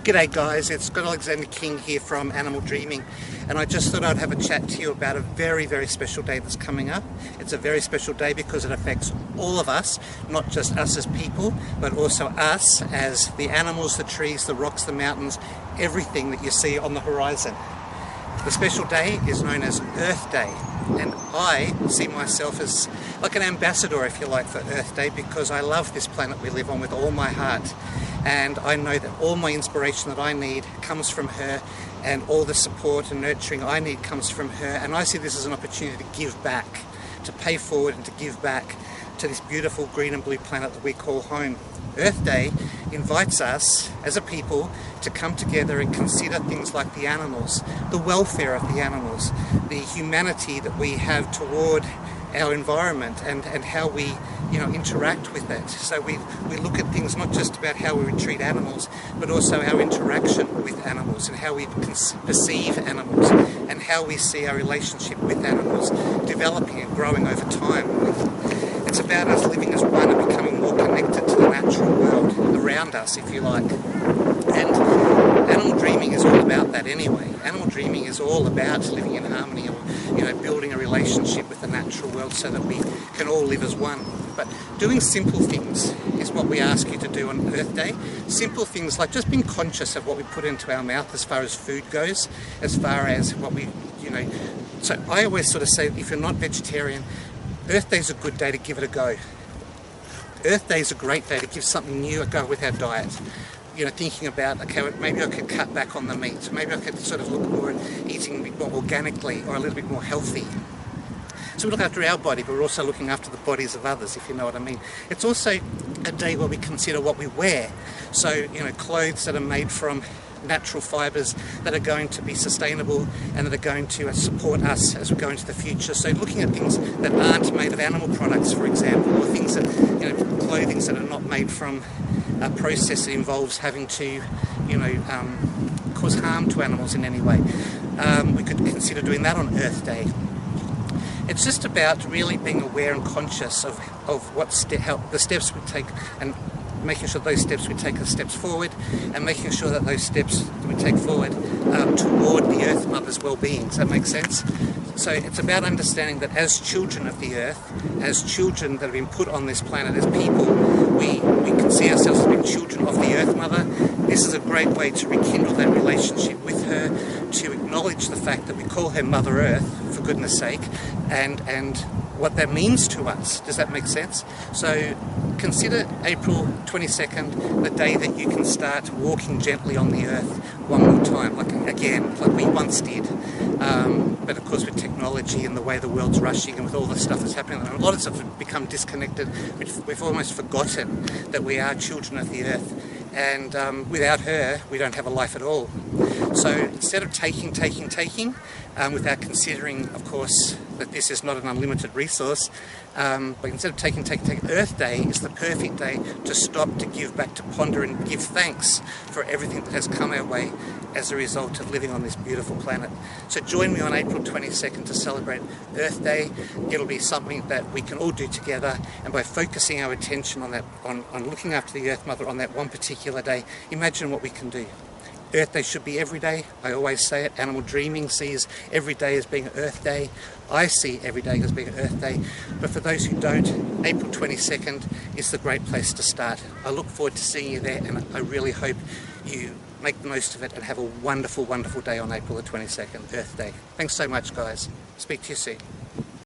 G'day guys, it's Scott Alexander King here from Animal Dreaming, and I just thought I'd have a chat to you about a very, very special day that's coming up. It's a very special day because it affects all of us, not just us as people, but also us as the animals, the trees, the rocks, the mountains, everything that you see on the horizon. The special day is known as Earth Day, and I see myself as like an ambassador, if you like, for Earth Day, because I love this planet we live on with all my heart. And I know that all my inspiration that I need comes from her, and all the support and nurturing I need comes from her. And I see this as an opportunity to give back, to pay forward and to give back to this beautiful green and blue planet that we call home. Earth Day invites us as a people to come together and consider things like the animals, the welfare of the animals, the humanity that we have toward our environment, and how we interact with it. So we look at things not just about how we treat animals, but also our interaction with animals and how we perceive animals and how we see our relationship with animals developing and growing over time. It's about us living as one and becoming more connected to the natural world around us, if you like. And animal dreaming is all about that anyway. Animal dreaming is all about living in harmony, or building a relationship with the natural world so that we can all live as one. But doing simple things is what we ask you to do on Earth Day. Simple things like just being conscious of what we put into our mouth as far as food goes, as far as what we, So I always sort of say, if you're not vegetarian, Earth Day is a good day to give it a go. Earth Day is a great day to give something new a go with our diet. Thinking about, okay, maybe I could cut back on the meat. Maybe I could sort of look more at eating a bit more organically or a little bit more healthy. So we look after our body, but we're also looking after the bodies of others, if you know what I mean. It's also a day where we consider what we wear. So, clothes that are made from natural fibres that are going to be sustainable and that are going to support us as we go into the future. So looking at things that aren't made of animal products, for example, or things that, clothing that are not made from a process that involves having to, cause harm to animals in any way. We could consider doing that on Earth Day. It's just about really being aware and conscious of what the steps we take, and making sure those steps we take are steps forward, and making sure that those steps that we take forward toward the Earth Mother's well-being. Does that make sense? So it's about understanding that as children of the Earth, as children that have been put on this planet as people, we can see ourselves as being children of the Earth Mother. This is a great way to rekindle that relationship with her, to acknowledge the fact that we call her Mother Earth, for goodness sake, and what that means to us. Does that make sense? So consider April 22nd the day that you can start walking gently on the earth one more time, like we once did. But of course with technology and the way the world's rushing and with all the stuff that's happening, a lot of stuff has become disconnected. We've almost forgotten that we are children of the earth, and without her we don't have a life at all. So instead of taking, without considering, of course, that this is not an unlimited resource, but instead of taking, Earth Day is the perfect day to stop, to give back, to ponder and give thanks for everything that has come our way as a result of living on this beautiful planet. So join me on April 22nd to celebrate Earth Day. It'll be something that we can all do together, and by focusing our attention on that, on looking after the Earth Mother on that one particular day, imagine what we can do. Earth Day should be every day. I always say it. Animal Dreaming sees every day as being Earth Day. I see every day as being Earth Day. But for those who don't, April 22nd is the great place to start. I look forward to seeing you there, and I really hope you make the most of it and have a wonderful, wonderful day on April the 22nd, Earth Day. Thanks so much, guys. Speak to you soon.